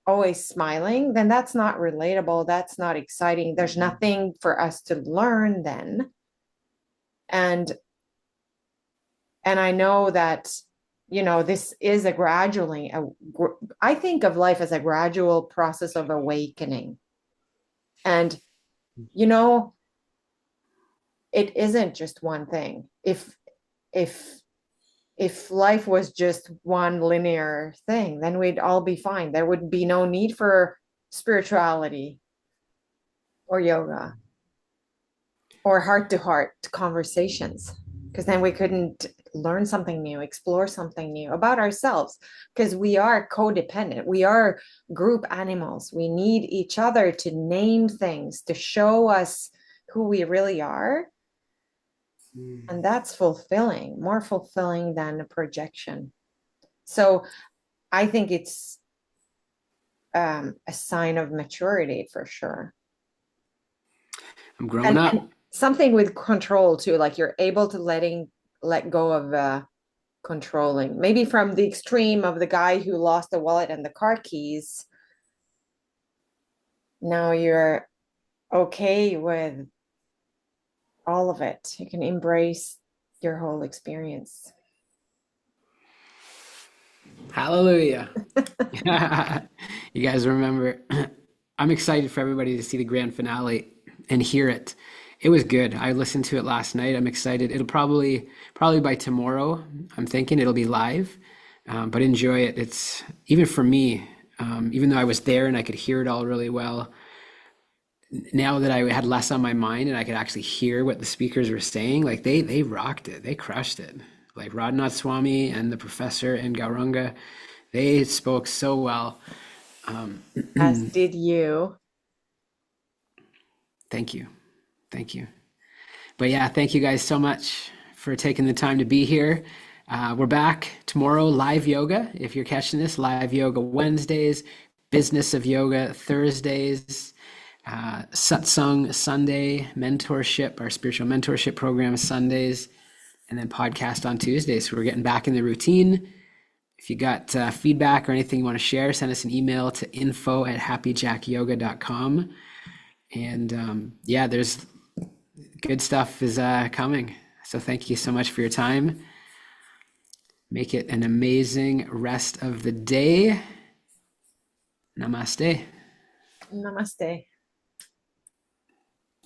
[SPEAKER 2] always smiling, then that's not relatable. That's not exciting. There's nothing for us to learn then. And I know that, this is a gradually, I think of life as a gradual process of awakening. And, you know, it isn't just one thing. If if life was just one linear thing, then we'd all be fine. There would be no need for spirituality or yoga or heart to heart conversations, because then we couldn't learn something new, explore something new about ourselves, because we are codependent. We are group animals. We need each other to name things, to show us who we really are. And that's fulfilling, more fulfilling than a projection. So I think it's a sign of maturity for sure.
[SPEAKER 1] I'm growing
[SPEAKER 2] And
[SPEAKER 1] up.
[SPEAKER 2] something with control too, like you're able to let go of controlling. Maybe from the extreme of the guy who lost the wallet and the car keys, now you're okay with all of it. You can embrace your whole experience.
[SPEAKER 1] Hallelujah. You guys remember, I'm excited for everybody to see the grand finale and hear it. It was good. I listened to it last night. I'm excited. It'll probably by tomorrow, I'm thinking it'll be live. But enjoy it. It's even for me, even though I was there and I could hear it all really well, now that I had less on my mind and I could actually hear what the speakers were saying, like they rocked it. They crushed it. Like Radhanath Swami and the professor and Gauranga, they spoke so well. Um,
[SPEAKER 2] As did you.
[SPEAKER 1] Thank you. Thank you. But yeah, thank you guys so much for taking the time to be here. We're back tomorrow, live yoga. If you're catching this, live yoga Wednesdays, business of yoga Thursdays, satsang Sunday, mentorship, our spiritual mentorship program Sundays, and then podcast on Tuesdays. So we're getting back in the routine. If you got feedback or anything you want to share, send us an email to info@happyjackyoga.com. And yeah, there's good stuff is coming. So So thank you so much for your time. Make it an amazing rest of the day. Namaste.
[SPEAKER 2] Namaste.